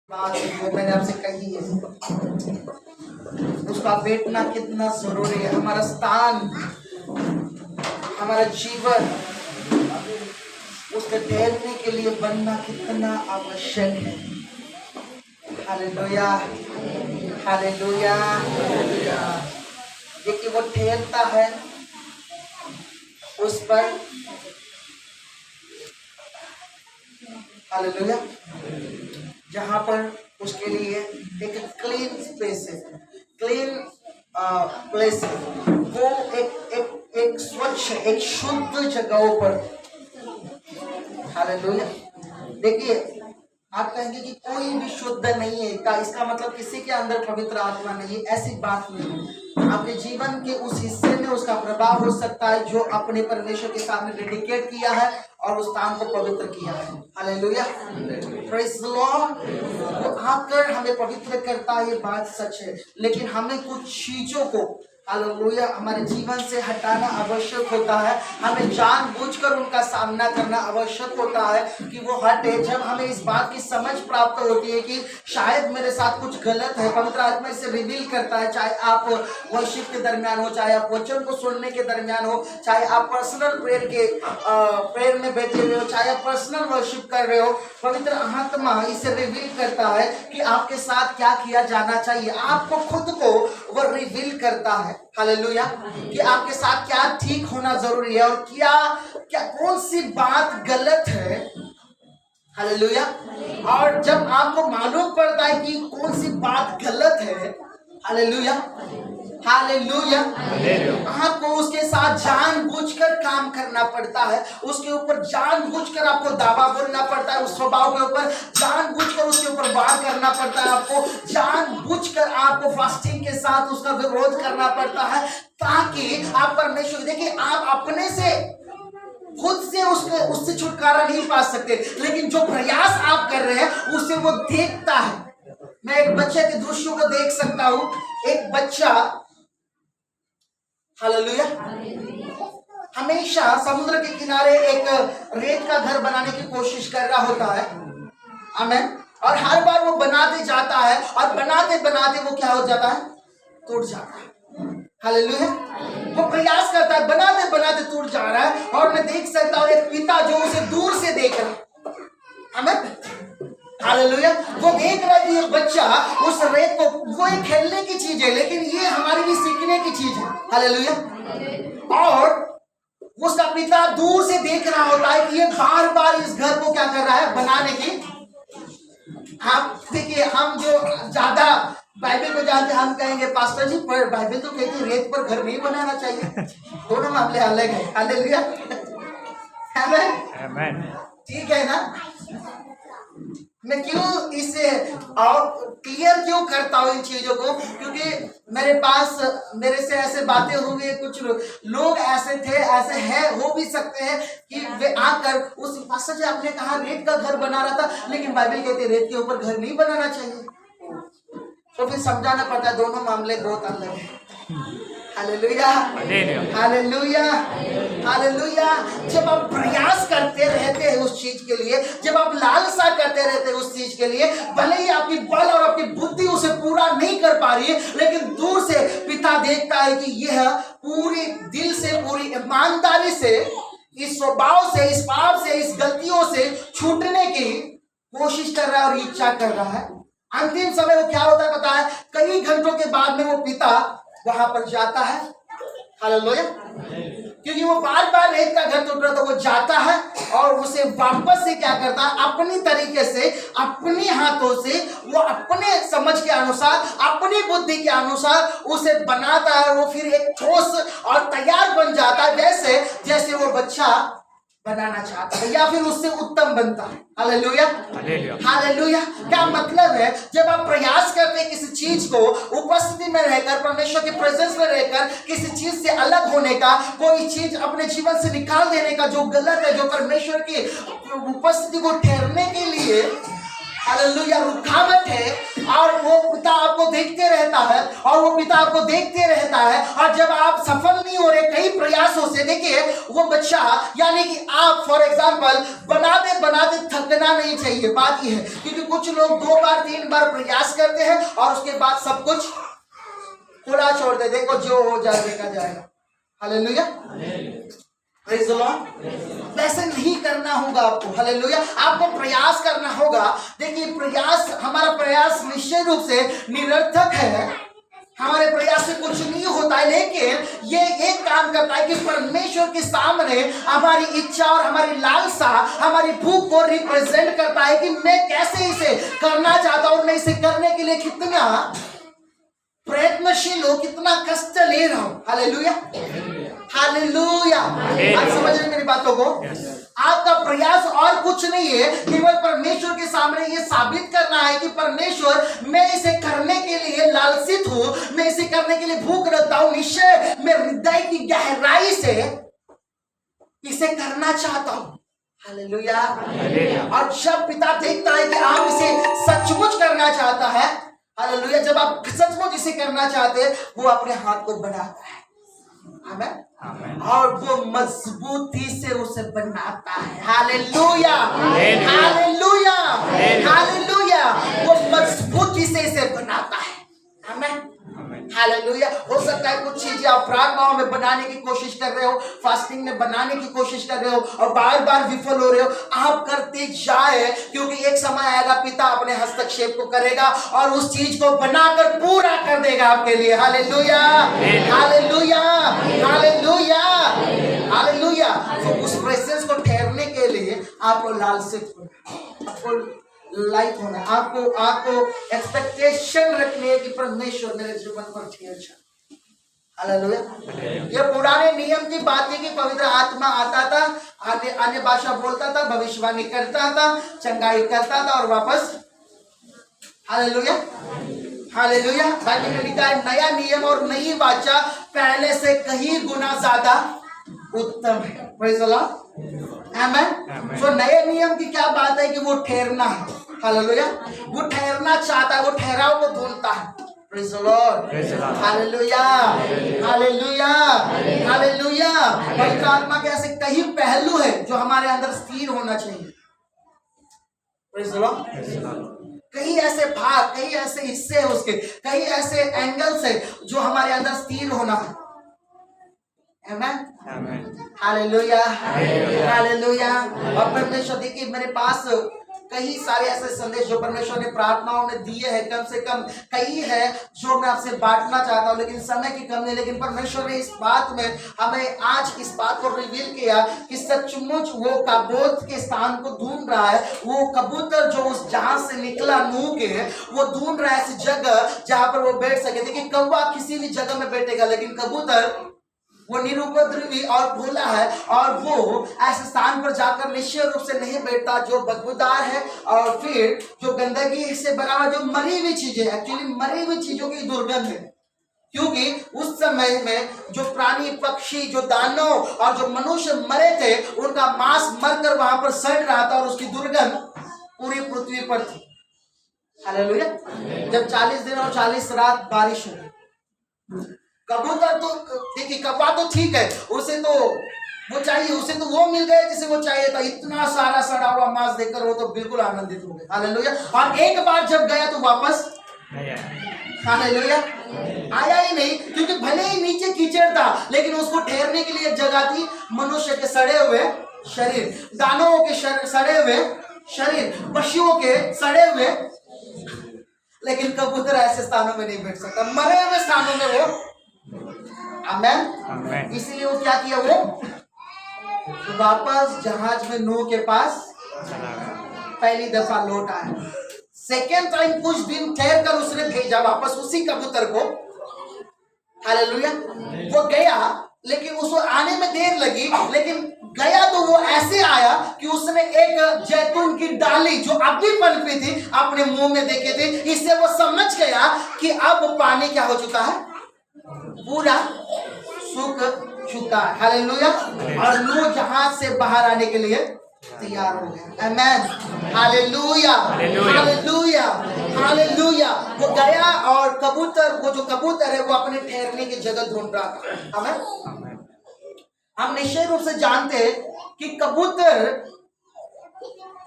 बात जो मैंने आपसे कही है उसका बैठना कितना जरूरी है। हमारा स्थान, हमारा जीवन उसके ठहरने के लिए बनना कितना आवश्यक है। Hallelujah, hallelujah. देखिए वो ठहरता है उस पर, हालेलुया, जहां पर उसके लिए एक क्लीन स्पेस है, क्लीन प्लेस है। वो एक स्वच्छ, एक शुद्ध जगहों पर। हालेलुया। देखिए आप कहेंगे कि कोई भी शुद्ध नहीं है, का इसका मतलब किसी के अंदर पवित्र आत्मा नहीं है। ऐसी बात नहीं है। आपके जीवन के उस हिस्से में उसका प्रभाव हो सकता है जो अपने परमेश्वर के सामने डेडिकेट किया है और उस स्थान को पवित्र किया है। Hallelujah, praise the Lord. वो आकर हमें पवित्र करता है, ये बात सच है, लेकिन हमें कुछ चीजों को, हालेलुया, हमारे जीवन से हटाना आवश्यक होता है। हमें जानबूझकर उनका सामना करना आवश्यक होता है कि वो हटे। जब हमें इस बात की समझ प्राप्त होती है कि शायद मेरे साथ कुछ गलत है, पवित्र आत्मा इसे रिवील करता है। चाहे आप वर्शिप के दरमियान हो, चाहे आप वचन को सुनने के दरमियान हो, चाहे आप पर्सनल प्रेयर में बैठे हुए हो, चाहे आप पर्सनल वर्शिप कर रहे हो, पवित्र आत्मा इसे रिवील करता है कि आपके साथ क्या किया जाना चाहिए। आपको खुद को वो रिवील करता है। हालेलुया, कि आपके साथ क्या ठीक होना जरूरी है और क्या क्या कौन सी बात गलत है। हालेलुया। और जब आपको मालूम पड़ता है कि कौन सी बात गलत है, हालेलुया, हालेलुया, आपको उसके साथ जानबूझकर काम करना पड़ता है। उसके ऊपर जानबूझकर आपको दावा बोलना पड़ता है। उस स्वभाव के ऊपर जानबूझकर उसके ऊपर वार करना पड़ता है। आपको जानबूझकर आपको फास्टिंग के साथ उसका विरोध करना पड़ता है, ताकि आप परमेश्वर, देखिए आप अपने से खुद से उससे छुटकारा नहीं पा सकते, लेकिन जो प्रयास आप कर रहे हैं उसे वो देखता है। मैं एक बच्चे के दृश्यों को देख सकता हूं। एक बच्चा, हालेलुया, हमेशा समुद्र के किनारे एक रेत का घर बनाने की कोशिश कर रहा होता है। आमीन। और हर बार वो बनाते जाता है और बनाते बनाते वो क्या हो जाता है, टूट जाता है। हालेलुया। वो प्रयास करता है, बनाते बनाते टूट जा रहा है। और मैं देख सकता हूँ एक पिता जो उसे दूर से देख रहा है। आमीन, हालेलुया। वो देख रहा है कि ये बच्चा उस रेत को, वो एक खेलने की चीज है, लेकिन ये हमारे लिए सीखने की चीज है। हालेलुया। और उसका पिता दूर से देख रहा होता है कि ये बार बार इस घर को क्या कर रहा है, बनाने की। आप देखिए, हम जो ज्यादा बाइबल को जानते हैं, हम कहेंगे पास्टर जी पर बाइबल तो कहती है रेत पर घर नहीं बनाना चाहिए। दोनों मामले अलग है। हालेलुया, आमीन, ठीक है ना। मैं क्यों इसे और क्लियर क्यों करता हूँ इन चीजों को, क्योंकि मेरे से ऐसे बातें हुई। कुछ लोग ऐसे थे, ऐसे है, हो भी सकते हैं कि वे आकर उस पास्टर जी आपने कहा रेत का घर बना रहा था, लेकिन बाइबल कहती है रेत के ऊपर घर नहीं बनाना चाहिए। तो फिर समझाना पड़ता है, दोनों मामले बहुत अलग है। Hallelujah, hallelujah, hallelujah. जब आप प्रयास करते रहते हैं उस चीज के लिए, जब आप लालसा करते रहते हैं उस चीज के लिए, भले ही आपकी बल और आपकी बुद्धि उसे पूरा नहीं कर पा रही है, लेकिन दूर से पिता देखता है कि यह पूरी दिल से, पूरी ईमानदारी से, इस स्वभाव से, इस पाप से, इस गलतियों से छूटने की कोशिश कर रहा है और इच्छा कर रहा है। अंतिम समय वो क्या होता है पता है, कई घंटों के बाद में वो पिता वहां पर जाता है। हालेलुया। क्योंकि वो बार बार रेत का घर टूट रहा था, वो जाता है और उसे वापस से क्या करता है, अपनी तरीके से, अपने हाथों से, वो अपने समझ के अनुसार, अपनी बुद्धि के अनुसार उसे बनाता है। वो फिर एक ठोस और तैयार बन जाता है, जैसे वो बच्चा बनाना चाहता है, या फिर उससे उत्तम बनता है। Hallelujah, hallelujah. क्या मतलब है, जब आप प्रयास करते हैं किसी चीज को उपस्थिति में रहकर, परमेश्वर के प्रेजेंस में रहकर, किसी चीज से अलग होने का, कोई चीज अपने जीवन से निकाल देने का जो गलत है, जो परमेश्वर की उपस्थिति को ठहरने के लिए हालेलुया रुकावट है और वो पिता आपको देखते रहता है और वो पिता आपको देखते रहता है। और जब आप सफल नहीं हो रहे कई प्रयासों से, देखिए वो बच्चा यानी कि आप फॉर एग्जांपल बनाते बनाते थकना नहीं चाहिए। बात ये है क्योंकि कुछ लोग 2 बार 3 बार प्रयास करते हैं और उसके बाद सब कुछ खुला छोड़ दे, देखो जो हो जाए देखा जाएगा। Hallelujah, praise the Lord. वैसे नहीं करना होगा आपको। हालेलुया, आपको प्रयास करना होगा। देखिए प्रयास, हमारा प्रयास निश्चय रूप से निरर्थक है, हमारे प्रयास से कुछ नहीं होता है, लेकिन ये एक काम करता है कि परमेश्वर के सामने हमारी इच्छा और हमारी लालसा, हमारी भूख को रिप्रेजेंट करता है कि मैं कैसे इसे करना चाहता हूं और मैं इसे करने के लिए कितना प्रयत्नशील हूं, कितना कष्ट ले रहा हूं। Hallelujah, hallelujah. आप समझ रहे मेरी बातों को? आपका प्रयास और कुछ नहीं है, केवल परमेश्वर के सामने ये साबित करना है कि परमेश्वर मैं इसे करने के लिए लालसित हूं, मैं इसे करने के लिए भूख रखता हूं, निश्चय मैं हृदय की गहराई से इसे करना चाहता हूं। हालेलुया। और जब पिता देखता है कि आप इसे सचमुच करना चाहता है, हालेलुया, जब आप सचमुच इसे करना चाहते हैं, वो अपने हाथ को बढ़ाता है, आमीन, और वो मजबूती से उसे बनाता है। हालेलुया, हालेलुया, हालेलुया, वो मजबूती से इसे बनाता है। आमीन, हालेलुया। हो सकता है कुछ चीजें आप प्रार्थनाओं में बनाने की कोशिश कर रहे हो, फास्टिंग में बनाने की कोशिश कर रहे हो और बार बार विफल हो रहे हो। आप करते जाए, क्योंकि एक समय आएगा पिता अपने हस्तक्षेप को करेगा और उस चीज को बनाकर पूरा कर देगा आपके लिए। Hallelujah, hallelujah, hallelujah, hallelujah. तो उस प्रेजेंस को ठहरने के लिए आपको लालसित होना, आपको लाइक होना, आपको एक्सपेक्टेशन रखनी है कि परमेश्वर मेरे जीवन पर ठहर जाए। हालेलुया। ये पुराने नियम की बात है कि पवित्र आत्मा आता था, अन्य भाषा बोलता था, भविष्यवाणी करता था, चंगाई करता था और वापस। Hallelujah, hallelujah. बाइबल में लिखा है नया नियम और नई वाचा पहले से कहीं गुना ज्यादा उत्तम है। प्रेज़ द लॉर्ड, आमीन। तो नए नियम की क्या बात है कि वो ठहरना है। हालेलुया, वो ठहरना चाहता है, वो ठहराव को ढूंढता है। Praise the Lord, hallelujah, hallelujah, hallelujah. पवित्र आत्मा के ऐसे कई पहलू है जो हमारे अंदर स्थिर होना चाहिए। Praise the Lord. कई ऐसे भाग, कई ऐसे हिस्से हैं उसके, कई ऐसे एंगल्स है जो हमारे अंदर स्थिर होना है। आमीन, हालेलुया, हालेलुया। और परमेश्वर, देखिए मेरे पास कई सारे ऐसे संदेश जो परमेश्वर ने प्रार्थनाओं में दिए हैं, कम से कम कई है जो मैं आपसे बांटना चाहता हूं, लेकिन समय की कमी। लेकिन परमेश्वर ने इस बात में हमें आज इस बात को रिवील किया कि सचमुच वो कबूतर के स्थान को ढूंढ रहा है। वो कबूतर जो उस जहाज से निकला नूह के, वो ढूंढ रहा है ऐसी जगह जहां पर वो बैठ सके। देखिए कौवा किसी भी जगह में बैठेगा, लेकिन कबूतर वो निरुपद्रवी और भोला है और वो ऐसे स्थान पर जाकर निश्चय रूप से नहीं बैठता जो बदबूदार है और फिर जो गंदगी से भरा हुआ, जो मरी हुई चीजें, एक्चुअली मरी हुई चीजों की दुर्गंध है। क्योंकि उस समय में जो प्राणी, पक्षी, जो दानव और जो मनुष्य मरे थे, उनका मांस मरकर वहां पर सड़ रहा था और उसकी दुर्गंध पूरी पृथ्वी पर थी। हालेलुया। जब 40 दिन और 40 रात बारिश हुई, कबूतर तो देखिए, कौवा तो ठीक है, उसे तो वो चाहिए, उसे तो वो मिल गया जिसे वो चाहिए था। इतना सारा सड़ा हुआ मांस देखकर वो तो बिल्कुल आनंदित हो गए। हालेलुया। और एक बार जब गया तो वापस, हालेलुया, आया ही नहीं, क्योंकि भले ही नीचे कीचड़ था लेकिन उसको ठहरने के लिए जगह थी। मनुष्य के सड़े हुए शरीर, दानवों के सड़े हुए शरीर, पशुओं के सड़े हुए, लेकिन कबूतर ऐसे स्थानों में नहीं बैठ सकता, मरे हुए स्थानों में वो। आमीन। इसलिए वो क्या किया, वो वापस जहाज में नूह के पास पहली दफा लौट आया। सेकेंड टाइम कुछ दिन ठहर कर उसने भेजा वापस उसी कबूतर को। हालेलुया। वो गया लेकिन उसको आने में देर लगी, लेकिन गया तो वो ऐसे आया कि उसने एक जैतून की डाली जो अभी पनपी थी अपने मुंह में देखे थे। इससे वो समझ गया कि अब पानी क्या हो चुका है, पूरा सूख चुका है। हालेलुया। और नूह जहाज से बाहर आने के लिए तैयार हो गया। आमेन, हालेलुया, हालेलुया, हालेलुया। वो गया और कबूतर, वो जो कबूतर है वो अपने ठहरने की जगह ढूंढ रहा था। आमेन। हम निश्चय रूप से जानते हैं कि कबूतर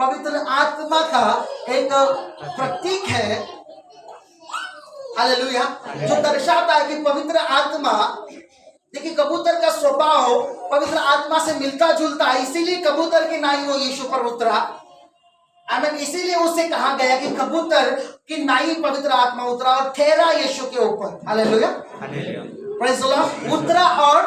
पवित्र आत्मा का एक प्रतीक है। हालेलुया, जो दर्शाता है कि पवित्र आत्मा, देखिए कबूतर का स्वभाव पवित्र आत्मा से मिलता जुलता है, इसीलिए कबूतर की नाई वो यीशु पर उतरा। आमीन, इसीलिए उसे कहा गया कि कबूतर की नाई पवित्र आत्मा उतरा और ठहरा यीशु के ऊपर। Hallelujah, praise the Lord. उतरा और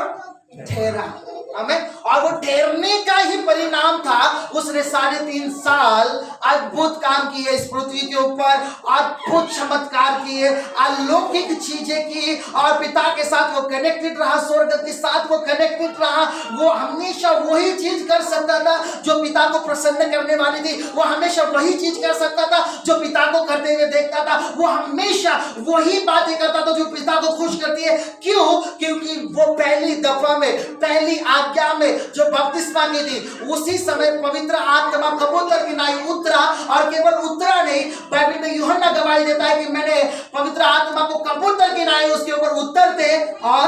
ठहरा। आमीन। और वो ठहरने का ही परिणाम था, उसने 3.5 साल अद्भुत काम किए इस पृथ्वी के ऊपर, अद्भुत चमत्कार किए, अलौकिक चीजें की, और पिता के साथ वो कनेक्टेड रहा, स्वर्ग के साथ वो कनेक्टेड रहा। वो हमेशा वही चीज कर सकता था जो पिता को प्रसन्न करने वाली थी। वो हमेशा वही चीज कर सकता था जो पिता को करते हुए देखता था। वो हमेशा वही बातें करता था जो पिता को खुश करती है। क्यों? क्योंकि वो पहली दफा में, पहली आज्ञा में जो बपतिस्मा की थी, उसी समय पवित्र आत्मा कबूतर की नाई उतरा, और केवल उतरा नहीं, बाइबल में यूहन्ना गवाही देता है कि मैंने पवित्र आत्मा को कबूतर की नाई उसके ऊपर उतरते और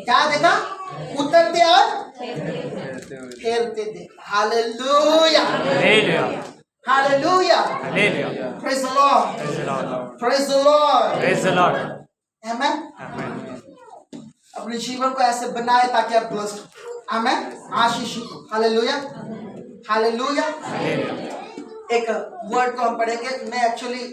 क्या देखा? उतरते और फेरते थे। Hallelujah, hallelujah, praise the Lord, praise the Lord, praise the Lord. आमीन। अपने जीवन को ऐसे बनाए ताकि आप ब्लेस्ड, आमीन, आशीषित। Hallelujah, hallelujah. एक वर्ड को हम पढ़ेंगे। मैं एक्चुअली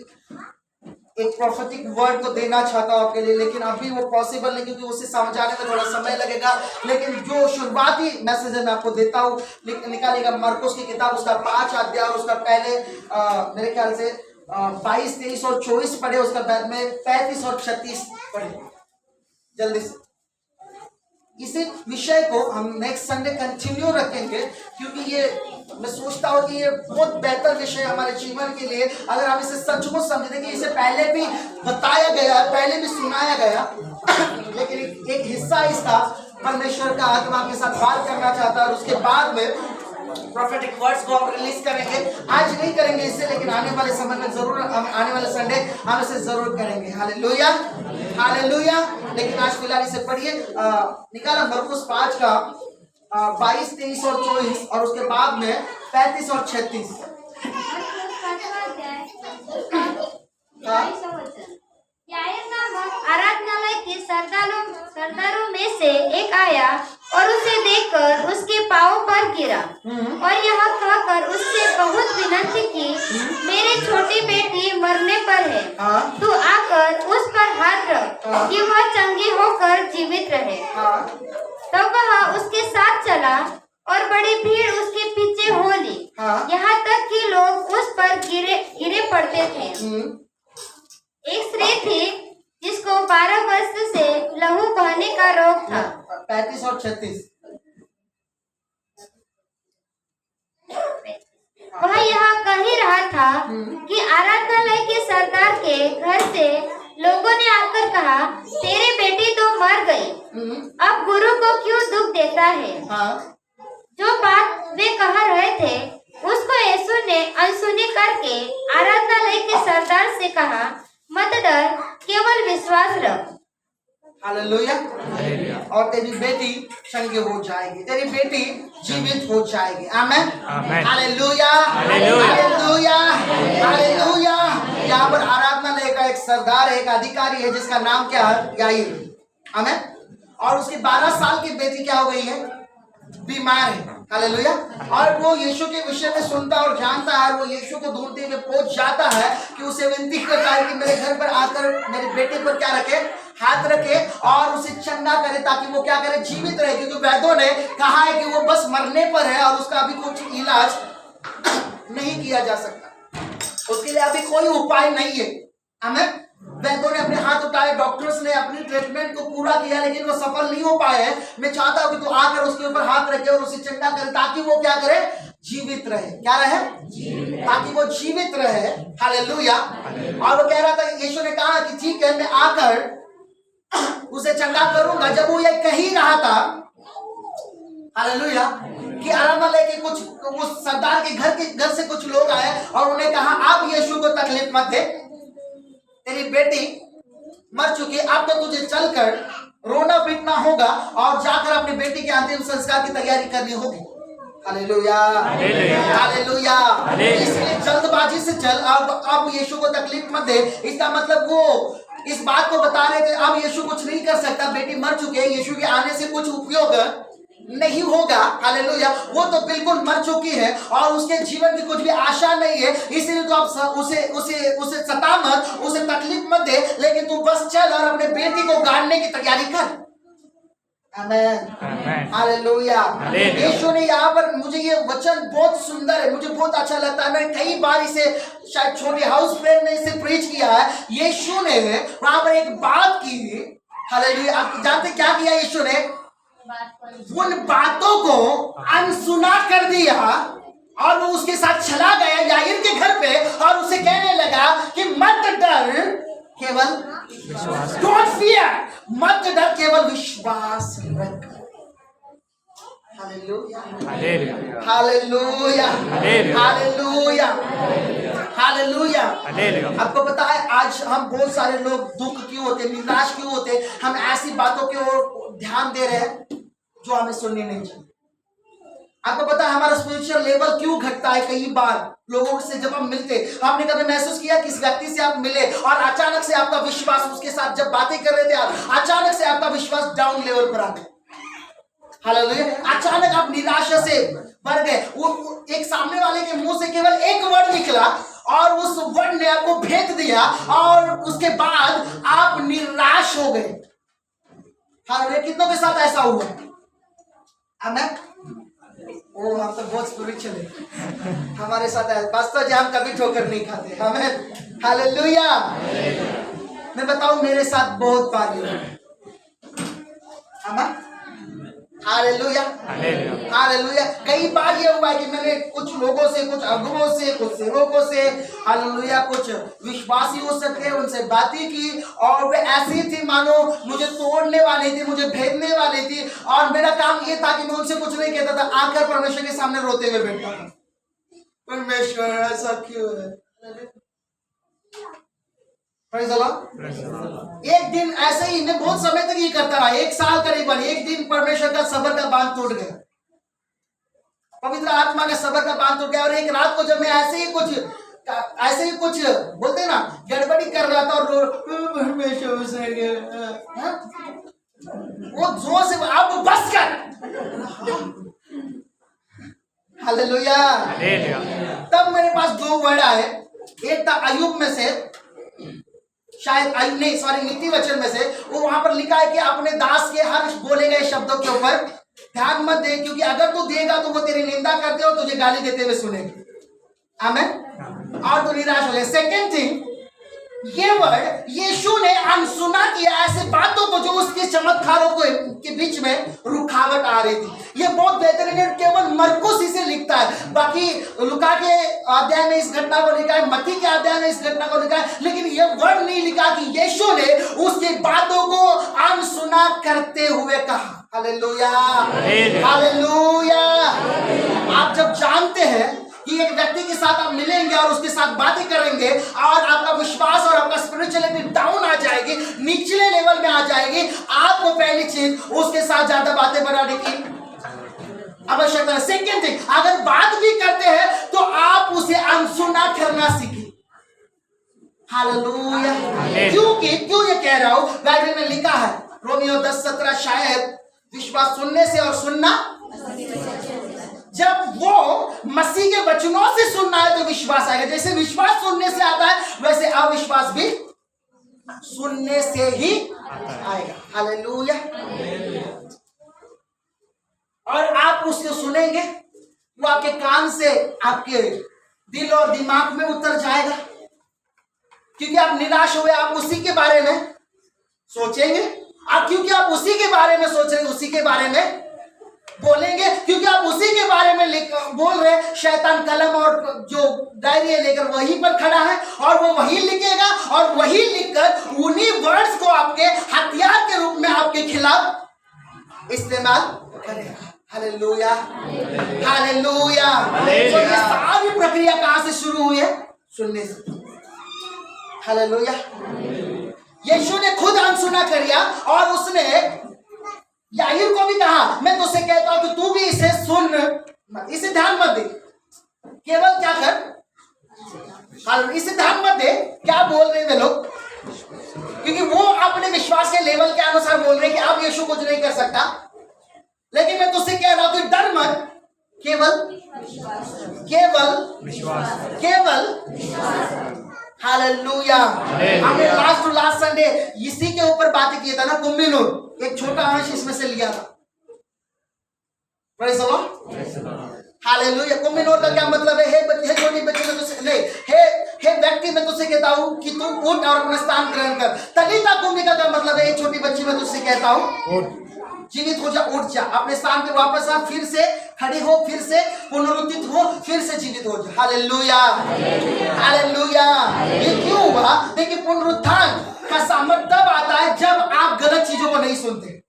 एक प्रोफेटिक वर्ड को देना चाहता हूं आपके लिए, लेकिन अभी वो पॉसिबल नहीं, क्योंकि उसे समझाने में थोड़ा समय लगेगा। लेकिन जो शुरुआती मैसेज है मैं आपको देता हूँ। निकालिएगा मरकुस की किताब, उसका 5 अध्याय, और उसका पहले मेरे ख्याल से 22, 23 और 24 पढ़े, उसका बाद में 35 और 36 पढ़े जल्दी से। इसी विषय को हम नेक्स्ट संडे कंटिन्यू रखेंगे, क्योंकि ये मैं सोचता हूँ कि ये बहुत बेहतर विषय हमारे जीवन के लिए, अगर हम इसे सचमुच समझे। देखिए, इसे पहले भी बताया गया, पहले भी सुनाया गया, लेकिन एक हिस्सा इसका परमेश्वर का आत्मा के साथ बात करना चाहता है, और उसके बाद में प्रोफेटिक वर्ड्स को हम रिलीज करेंगे। आज नहीं करेंगे इसे, लेकिन आने वाले समय में जरूर, आने वाले संडे हम इसे जरूर करेंगे। Hallelujah, hallelujah. लेकिन आज फिलहाल इसे पढ़िए। निकाला मरकुस 5 का 22, 23 और 24, और उसके बाद में 35 और 36। आराधनालय के सरदारों में से एक आया और उसे देखकर उसके पांव पर गिरा, और यह कहकर उससे बहुत विनती की, मेरे छोटी बेटी मरने पर है, तू आकर उस पर हाथ रख कि वह चंगी होकर जीवित रहे। तब वह उसके साथ चला, और बड़ी भीड़ उसके पीछे हो ली, यहाँ तक कि लोग उस पर गिरे पड़ते थे। एक स्त्री थी जिसको 12 वर्ष से लहू बहने का रोग था। 35 और 36। वह यह कह ही रहा था कि आराधनालय के सरदार के घर से लोगों ने आकर कहा, तेरी बेटी तो मर गई, अब गुरु को क्यों दुख देता है? जो बात वे कह रहे थे उसको यीशु ने अनसुनी करके आराधनालय के सरदार से कहा, मत डर, केवल विश्वास रख। हालेलुया। और तेरी बेटी चंगी हो जाएगी, तेरी बेटी जीवित हो जाएगी। आमीन, हालेलुया, हालेलुया, हालेलुया। यहाँ पर आराधनालय का एक सरदार है, एक अधिकारी है, जिसका नाम क्या है? याईर। आमीन। और उसकी 12 साल की बेटी क्या हो गई है? बीमार है। हालेलुया। और वो यीशु के विषय में सुनता और जानता है, वो यीशु को ढूंढते हुए पहुंच जाता है कि उसे विनती करता है कि मेरे घर पर आकर मेरे बेटे पर क्या रखे? हाथ रखे, और उसे चंगा करे, ताकि वो क्या करे? जीवित रहे। क्योंकि वैद्यों ने कहा है कि वो बस मरने पर है, और उसका अभी कुछ इलाज नहीं किया जा सकता, उसके लिए अभी कोई उपाय नहीं है। आमीन। वैद्यों ने अपने हाथ उठाए, डॉक्टर्स ने अपनी ट्रीटमेंट को पूरा किया, लेकिन वो सफल नहीं हो पाए हैं। मैं चाहता हूं कि तू आकर उसके ऊपर हाथ रखे और उसे चंगा करे, ताकि वो क्या करे? जीवित रहे। क्या रहे? ताकि वो जीवित रहे। हालेलुया। और वो कह रहा था, यीशु ने कहा कि ठीक है, मैं आकर उसे चंगा करूंगा। जब वो ये कह ही रहा था, हालेलुया, कि अरामले के कुछ उस सरदार के घर से कुछ लोग आए और उन्हें कहा आप यीशु को तकलीफ मत दे, तेरी बेटी मर चुकी, अब तो तुझे चलकर रोना पीटना होगा और जाकर अपनी बेटी के अंतिम संस्कार की तैयारी करनी होगी। Hallelujah, hallelujah. इसलिए जल्दबाजी से चल, अब यीशु को तकलीफ मत दे। इसका मतलब वो इस बात को बता रहे थे अब यीशु कुछ नहीं कर सकता, बेटी मर चुकी है, यीशु के आने से कुछ उपयोग नहीं होगा। हालेलुया, वो तो बिल्कुल मर चुकी है और उसके जीवन की कुछ भी आशा नहीं है, इसलिए तो आप उसे सता मत, उसे तकलीफ मत दे, लेकिन तू बस चल और अपने बेटी को गाड़ने की तैयारी कर। आमेन, हालेलुया। यीशु ने यहाँ पर, मुझे ये वचन बहुत सुंदर है, मुझे बहुत अच्छा लगता है। मैंने कई बार इसे शायद छोटे हाउस प्रेयर में इसे प्रीच किया है। यीशु ने वहां पर एक बात की, हालेलुया। आप जानते क्या किया यीशु ने? उन बातों को अनसुना कर दिया और वो उसके साथ चला गया याईर के घर पे और उसे कहने लगा कि मत डर, केवल डोंट फियर, मत डर, केवल विश्वास रख। Hallelujah, hallelujah, hallelujah, hallelujah. आपको पता है आज हम बहुत सारे लोग दुख क्यों होते, निराश क्यों होते? हम ऐसी बातों की ओर ध्यान दे रहे हैं जो हमें सुननी नहीं चाहिए। आपको पता है हमारा स्पिरिचुअल लेवल क्यों घटता है? कई बार लोगों से जब हम मिलते, आपने कभी महसूस किया किस व्यक्ति से आप मिले और अचानक से आपका विश्वास, उसके साथ जब बातें कर रहे थे आप, अचानक से आपका विश्वास डाउन लेवल पर आ गया। हालेलुया, अचानक आप निराशा से भर गए। वो एक सामने वाले के मुंह से केवल एक वर्ड निकला और उस वर्ड ने आपको भेद दिया और उसके बाद आप निराश हो गए। हालेलुया, कितनों के साथ ऐसा हुआ? आमेन। ओ हम तो बहुत स्पिरिचुअल है, हमारे साथ है पास्टर जी, हम कभी ठोकर नहीं खाते। आमेन, हालेलुया। मैं बताऊं मेरे साथ बहुत बार हुआ। आमेन, हालेलुया, हालेलुया। कई बार ये हुआ है कि मैंने कुछ लोगों से, कुछ अगुओं से, कुछ सेवकों से, हालेलुया, कुछ विश्वासी हो सकते हैं, उनसे बातें की और वे ऐसी थी मानो मुझे तोड़ने वाली थी, मुझे भेदने वाली थी और मेरा काम ये था कि मैं उनसे कुछ नहीं कहता था, आकर परमेश्वर के सामने रोते हुए बैठता था। परमेश्वर ऐसा क्यों है? एक दिन ऐसे ही, मैं बहुत समय तक ये करता रहा, 1 साल करीबन। एक दिन परमेश्वर का सबर का बांध टूट गया, पवित्र आत्मा का सबर का बांध टूट गया और एक रात को जब मैं ऐसे ही कुछ बोलते हैं ना, गड़बड़ी कर रहा था और परमेश्वर से वो जोर से आप बस कर। हालेलुया। तब मेरे पास 2 वर्ड आए, एक था अय्यूब में से, शायद नीति वचन में से। वो वहां पर लिखा है कि अपने दास के हर बोले गए शब्दों के ऊपर ध्यान मत दे, क्योंकि अगर तू देगा तो वो तेरी निंदा करते और तुझे गाली देते हुए सुनेंगे। आमेन, और तू निराश हो गया। सेकेंड थिंग, ये वर्ड यीशु ने अनसुना किया ऐसे बातों को जो उसके चमत्कारों के बीच में रुकावट आ रही थी। ये बहुत बेहतरीन है, केवल मरकुस इसे लिखता है, बाकी लुका के अध्याय में इस घटना को लिखा है, मत्ती के अध्याय में इस घटना को लिखा है, लेकिन ये वर्ड नहीं लिखा कि यीशु ने उसकी बातों को अनसुना करते हुए कहा। Hallelujah, hallelujah. आप जब जानते हैं कि एक व्यक्ति के साथ आप मिलेंगे और उसके साथ बातें करेंगे और आपका विश्वास और आपका स्पिरिचुअलिटी डाउन आ जाएगी, निचले लेवल में आ जाएगी, आपको पहली चीज उसके साथ ज्यादा बातें बनाने की आवश्यकता है। सेकेंड थिंग, अगर बात भी करते हैं तो आप उसे अनसुना करना सीखें। हालेलुया। क्यों ये कह रहा हूं? बाइबल में लिखा है रोमियो 10:17, शायद विश्वास सुनने से और सुनना, जब वो मसीह के वचनों से सुनना है तो विश्वास आएगा। जैसे विश्वास सुनने से आता है वैसे अविश्वास भी सुनने से ही आएगा। हालेलुया। और आप उसको सुनेंगे, वो आपके कान से आपके दिल और दिमाग में उतर जाएगा, क्योंकि आप निराश हुए, आप उसी के बारे में सोचेंगे, और क्योंकि आप उसी के बारे में सोच रहे, उसी के बारे में बोलेंगे, क्योंकि आप उसी के बारे में बोल रहे। शैतान कलम और जो डायरी लेकर वहीं पर खड़ा है और वो वही लिखेगा और वही लिखकर उन्हीं वर्ड्स को आपके हथियार के रूप में आपके खिलाफ इस्तेमाल करेगा। हालेलुया। तो ये सारी प्रक्रिया कहां से शुरू हुई है? सुनने से। हालेलुया। यीशु ने खुद अनसुना कर दिया और उसने याहीर को भी कहा, मैं तुझसे कहता हूं कि तू भी इसे सुन, इसे ध्यान मत दे, केवल क्या कर, इसे ध्यान मत दे क्या बोल रहे हैं वे लोग, क्योंकि वो अपने विश्वास के लेवल के अनुसार बोल रहे हैं कि अब यीशु कुछ नहीं कर सकता। लेकिन मैं तुझसे कह रहा हूं कि डर मत, केवल हालेलुया। हमने लास्ट संडे इसी के ऊपर बातें किया था ना, कुम्मीनूर, एक छोटा अंश इसमें से लिया था। Praise the Lord. हालेलुया। कुम्मीनूर का क्या मतलब है? हे छोटी बच्ची में तुझसे नहीं, हे व्यक्ति मैं तुझसे कहता हूं कि तू उठ और अपना स्थान ग्रहण कर। तलीता कुम्मी का क्या मतलब है? छोटी बच्ची मैं तुझसे कहता हूं जीवित हो जा, उठ जा, अपने स्थान पे वापस आ, फिर से खड़ी हो, फिर से पुनरुत्थित हो, फिर से जीवित हो जा। Hallelujah, hallelujah. ये क्यों हुआ? देखिए, पुनरुत्थान का सामर्थ्य तब आता है जब आप गलत चीजों को नहीं सुनते,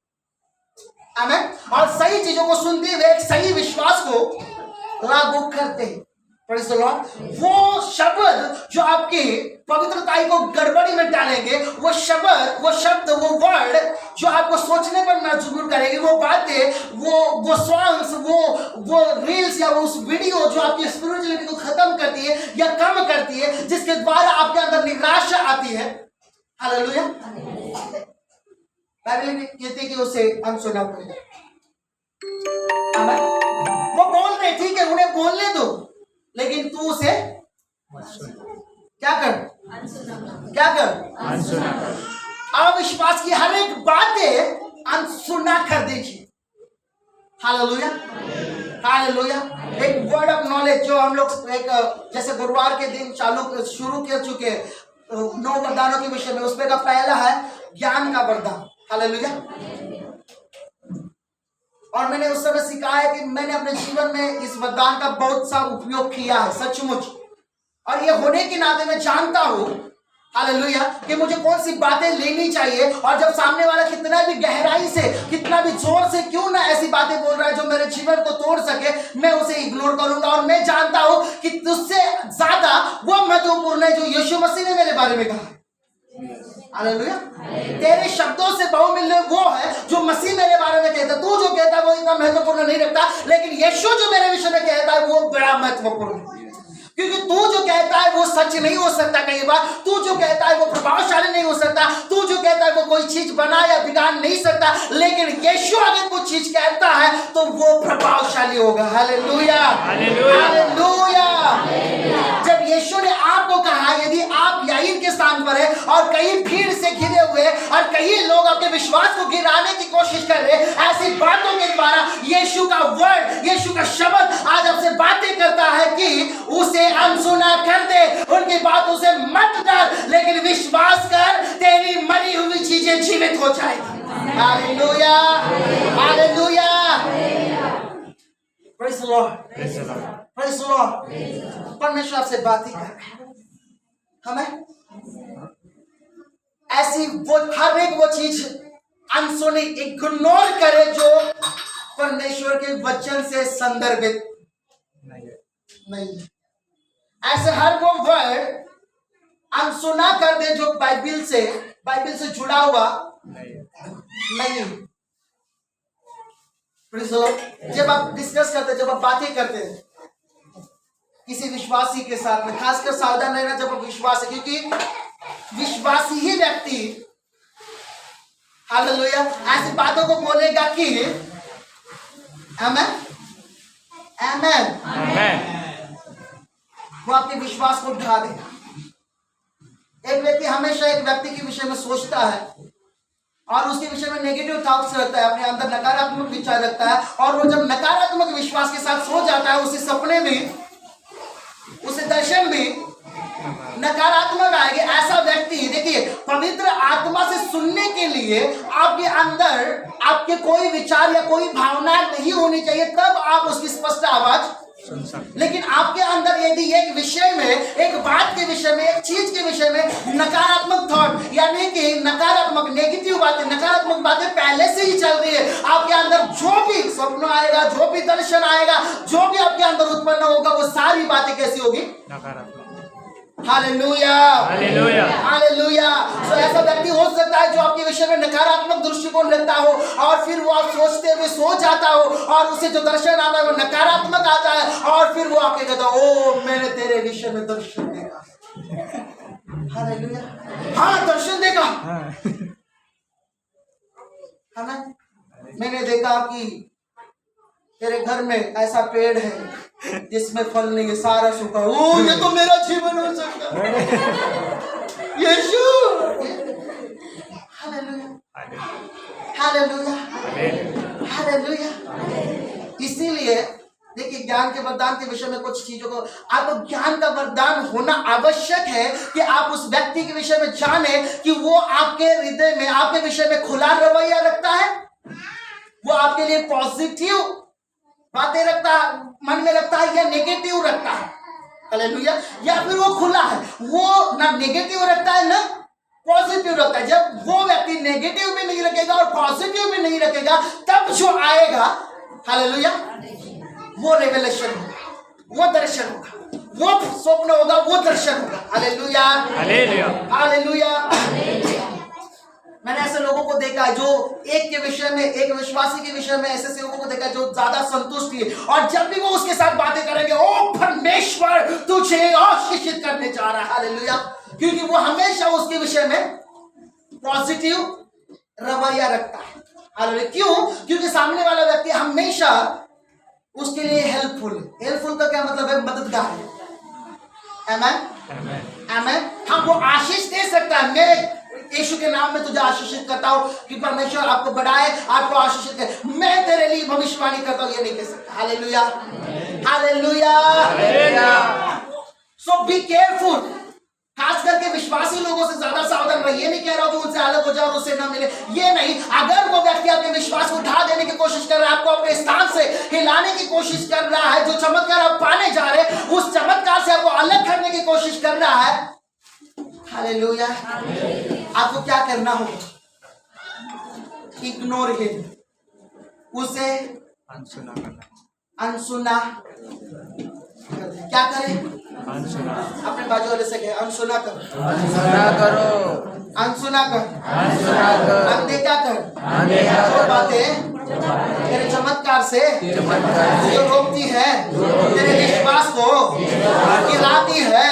आमीन, और सही चीजों को सुनते हुए एक सही विश्वास को लागू करते हैं। Praise the Lord. वो शब्द जो आपकी पवित्रताई को गड़बड़ी में डालेंगे, वो शब्द, वो वर्ड जो आपको सोचने पर मजबूर करेगी, वो बातें, वो सॉन्ग्स, वो रील्स या वो उस वीडियो जो आपकी स्पिरिचुअलिटी को खत्म करती है या कम करती है, जिसके द्वारा आपके अंदर निराशा आती है। हालेलुया। बाइबल कहती है कि उसे अनसुना करें। वो बोल रहे, ठीक है, उन्हें बोलने दो, लेकिन तू उसे क्या कर? अनसुना कर। अविश्वास की हर एक बातें अनसुना कर दीजिए। Hallelujah, hallelujah. एक वर्ड ऑफ नॉलेज जो हम लोग एक जैसे गुरुवार के दिन शुरू कर चुके 9 वरदानों के विषय में, उसमें का पहला है ज्ञान का वरदान। हालेलुया। और मैंने उस समय सिखाया कि मैंने अपने जीवन में इस वरदान का बहुत सा उपयोग किया है, सचमुच। और ये होने के नाते मैं जानता हूं, हालेलुया, कि मुझे कौन सी बातें लेनी चाहिए, और जब सामने वाला कितना भी गहराई से, कितना भी जोर से क्यों ना ऐसी बातें बोल रहा है जो मेरे जीवन को तोड़ सके, मैं उसे इग्नोर करूंगा। और मैं जानता हूं कि तुझसे ज्यादा वो महत्वपूर्ण है जो यीशु मसीह ने मेरे बारे में कहा। हालेलुया। तेरे शब्दों से बहुमूल्य वो है जो मसीह मेरे बारे में कहता है। तू जो कहता है वो इतना महत्वपूर्ण नहीं रखता, लेकिन यीशु जो मेरे विषय में कहता है वो बड़ा महत्वपूर्ण है, क्योंकि तू जो कहता है वो सच नहीं हो सकता। कई बार तू जो कहता है वो प्रभावशाली नहीं हो सकता, तू जो कहता है वो कोई चीज बना या बिगाड़ नहीं सकता, लेकिन यीशु अगर कुछ चीज कहता है तो वो प्रभावशाली होगा। Hallelujah, hallelujah. जब यीशु ने आपको कहा, यदि आप याहीर के स्थान पर है और कई भीड़ से घिरे हुए और कई लोग आपके विश्वास को गिराने की कोशिश कर रहे, ऐसी बातों के द्वारा यीशु का वर्ड, यीशु का शब्द आज आपसे बातें करता है कि उसे अनसुना कर दे, उनकी बातों से मत डर, लेकिन विश्वास कर, तेरी मरी हुई चीजें जीवित हो जाएगी। Hallelujah, hallelujah. Praise the Lord, praise the Lord. परमेश्वर आपसे बात ही कर रहा है, हमें ऐसी वो हर एक वो चीज अनसुनी इग्नोर करे जो परमेश्वर के वचन से संदर्भित नहीं है। ऐसे हर वो वर्ड अनसुना कर दे जो बाइबल से जुड़ा हुआ नहीं। जब आप डिस्कस करते, जब आप बातें करते हैं किसी विश्वासी के साथ में, खासकर सावधान रहना जब आप विश्वास है, क्योंकि विश्वासी ही व्यक्ति, हालेलुया, ऐसी बातों को बोलेगा कि आमेन, आमेन, आमेन, वो आपके विश्वास को ढा देगा। एक व्यक्ति हमेशा एक व्यक्ति के विषय में सोचता है और उसके विषय में नेगेटिव थॉट्स रखता है, अपने अंदर नकारात्मक विचार रखता है, और वो जब नकारात्मक विश्वास के साथ सो जाता है, उसे सपने में, उसे दर्शन में नकारात्मक आएंगे। ऐसा व्यक्ति, देखिए, पवित्र आत्मा से सुनने के लिए आपके अंदर आपके कोई विचार या कोई भावना नहीं होनी चाहिए, तब आप उसकी स्पष्ट आवाज। लेकिन आपके अंदर यदि एक विषय में, एक बात के विषय में, एक चीज के विषय में नकारात्मक थॉट यानी कि नकारात्मक नकारात्मक नेगेटिव बातें, नकारात्मक बातें पहले से ही चल रही है। आपके अंदर जो भी स्वप्न आएगा, जो भी दर्शन आएगा, जो भी आपके अंदर उत्पन्न होगा, वो सारी बातें कैसी होगी? नकारात्मक। Hallelujah, hallelujah, hallelujah. तो ऐसा व्यक्ति हो सकता है जो आपके विषय में नकारात्मक दृष्टिकोण रखता हो और फिर वो आप सोचते हुए सो जाता हो और उसे जो दर्शन आता है वो नकारात्मक आता है और फिर वो आपके कहता है, ओ मैंने तेरे विषय में दर्शन देखा। हालेलुया, हाँ दर्शन देखा है ना। मैंने देखा कि तेरे घर में ऐसा पेड़ है जिसमें फल नहीं है, सारा सूखा। ओ ये तो मेरा जीवन हो सकता है। यीशु, हालेलुया, हालेलुया, हालेलुया। इसीलिए देखिए, ज्ञान के वरदान के विषय में कुछ चीजों को, आपको ज्ञान का वरदान होना आवश्यक है कि आप उस व्यक्ति के विषय में जाने कि वो आपके हृदय में, आपके विषय में खुला रवैया रखता है, वो आपके लिए पॉजिटिव बातें रखता है, मन में रखता है, या नेगेटिव रखता है। हालेलुया। या फिर वो खुला है, वो ना नेगेटिव रखता है ना पॉजिटिव रखता है। जब वो व्यक्ति नेगेटिव भी नहीं रखेगा और पॉजिटिव भी नहीं रखेगा, तब जो आएगा, हालेलुया, वो रेवलेशन होगा, वो दर्शन होगा, वो स्वप्न होगा, वो दर्शन होगा। Hallelujah, hallelujah, hallelujah. मैंने ऐसे लोगों को देखा है जो एक के विषय में, एक विश्वासी के विषय में ऐसे लोगों को देखा जो ज्यादा संतुष्ट है, और जब भी वो उसके साथ बातें करेंगे, ओ परमेश्वर तुझे आशीषित करने जा रहा है। हालेलुया, क्योंकि वो हमेशा उसके विषय में पॉजिटिव रवैया रखता है। हालेलुया, क्यों? क्योंकि सामने वाला व्यक्ति हमेशा उसके लिए हेल्पफुल है। हेल्पफुल का क्या मतलब है? मददगार है। आमेन, आमेन। हाँ, वो आशीष दे सकता है। मैं यीशु के नाम में तुझे आशीषित करता हूं कि परमेश्वर आपको बढ़ाए, आपको आशीषित करे। मैं तेरे लिए भविष्यवाणी करता हूं, ये नहीं कह सकता। Hallelujah, hallelujah, hallelujah. So be careful, खास करके विश्वासी लोगों से ज्यादा सावधान रहिए। ये नहीं कह रहा हूं कि उनसे अलग हो जाओ और उससे ना मिले, ये नहीं। अगर वो व्यक्ति आपके विश्वास को ढा देने की कोशिश कर रहा है, आपको अपने स्थान से हिलाने की कोशिश कर रहा है, जो चमत्कार आप पाने जा रहे हैं उस चमत्कार से आपको अलग करने की कोशिश कर रहा है, हालेलुया, आपको क्या करना होगा? इग्नोर हिम, उसे अनसुना क्या करें? अपने बाजू वाले से कहे, अनसुना करो, अनसुना करो, अनसुना कर, अनसुना कर, अनदेखा कर, अनदेखा कर बातें तेरे चमत्कार से जो रोकती है, तेरे विश्वास को गिराती है,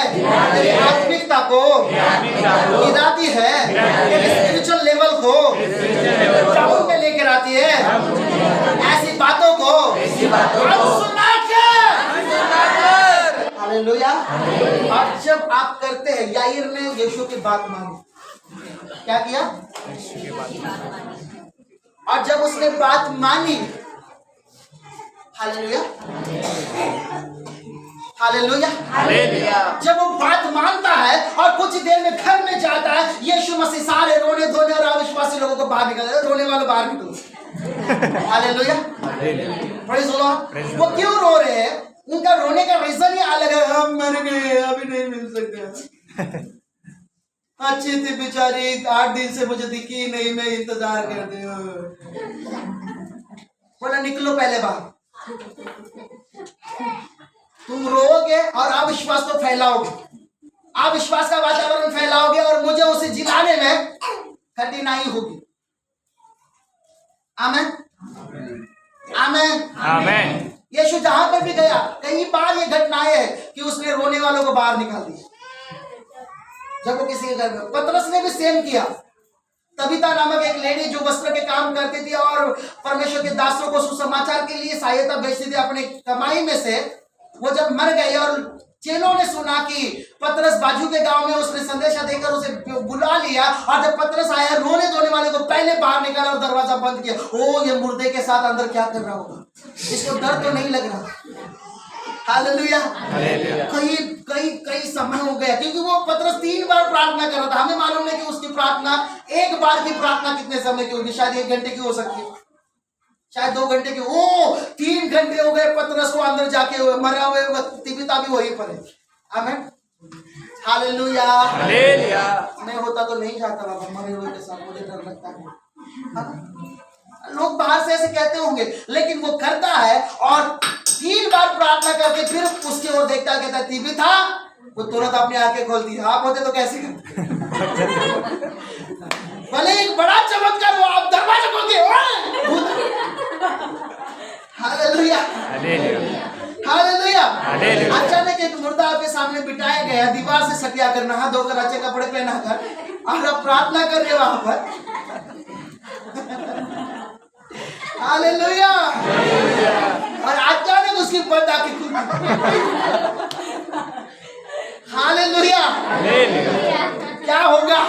तेरी आत्मिकता को गिराती है, तेरे स्पिरिचुअल लेवल को डाउन पे लेकर आती है। ऐसी बातों को अनसुना कर, हालेलुया। और जब आप करते हैं, याईर ने यीशु की बात मानी, क्या किया? और जब उसने बात मानी, हालेलुया, हालेलुया, हालेलुया, जब वो बात मानता है और कुछ देर में घर में जाता है, यीशु मसीह सारे रोने धोने और अविश्वासी लोगों को बाहर निकाल, रोने वालों बाहर निकलो। Hallelujah, praise the Lord. वो क्यों रो रहे हैं? उनका रोने का रीजन ही अलग है। हम मर गए, अभी नहीं मिल सकते। अच्छी थी बेचारी, 8 दिन से मुझे दिखी नहीं, मैं इंतजार करती हूँ। बोला निकलो पहले बाहर। तुम रोओगे और अविश्वास को फैलाओगे, अविश्वास का वातावरण फैलाओगे और मुझे उसे जिलाने में कठिनाई होगी। आमेन, आमेन, आमेन। यीशु जहां पर भी गया, कई बार ये घटनाएं है कि उसने रोने वालों को बाहर निकाल दिया। जब वो किसी के घर में, पतरस ने भी सेम किया। तबीता नामक एक लेडी जो वस्त्र के काम करती थी और परमेश्वर के दासों को सुसमाचार के लिए सहायता भेजती थी अपने कमाई में से, वो जब मर गई और चेलों ने सुना कि पतरस बाजू के गांव में, उसने संदेशा देकर उसे बुला लिया और जब पतरस आया, रोने धोने वाले को पहले बाहर निकाला और दरवाजा बंद किया। ओ ये मुर्दे के साथ अंदर क्या कर रहा होगा, इसको डर तो नहीं लग रहा। हालेलुया, कई कई कई समय हो गया, क्योंकि वो पतरस 3 बार प्रार्थना कर रहा था। हमें मालूम है कि उसकी प्रार्थना, एक बार की प्रार्थना कितने समय की होगी? शायद 1 घंटे की हो सकती है, शायद 2 घंटे की। ओ 3 घंटे हो गए पतरस को अंदर जाके, मरा हुए तबीता भी वहीं पर है। आमीन, हालेलुया, हालेलुया। मैं होता तो नहीं जाता बाबा मरे हुए के साथ, मुझे डर लगता है। लोग बाहर से ऐसे कहते होंगे, लेकिन वो करता है और 3 बार प्रार्थना करके फिर उसकी ओर देखता है, कहता टीवी था, वो तुरंत अपनी आंखें खोलती है। आप होते तो कैसे करते? भले एक बड़ा चमत्कार हो, आप दरवाजा खोल के हालेलुया हालेलुया। अचानक एक मुर्दा आपके सामने बिठाया गया, दीवार से सटिया कर, नहा धोकर अच्छे कपड़े पहना कर, और आप प्रार्थना कर रहे वहां पर। हालेलुया। और अचानक उसकी पर्दा आके खुल गई। हालेलुया। क्या होगा?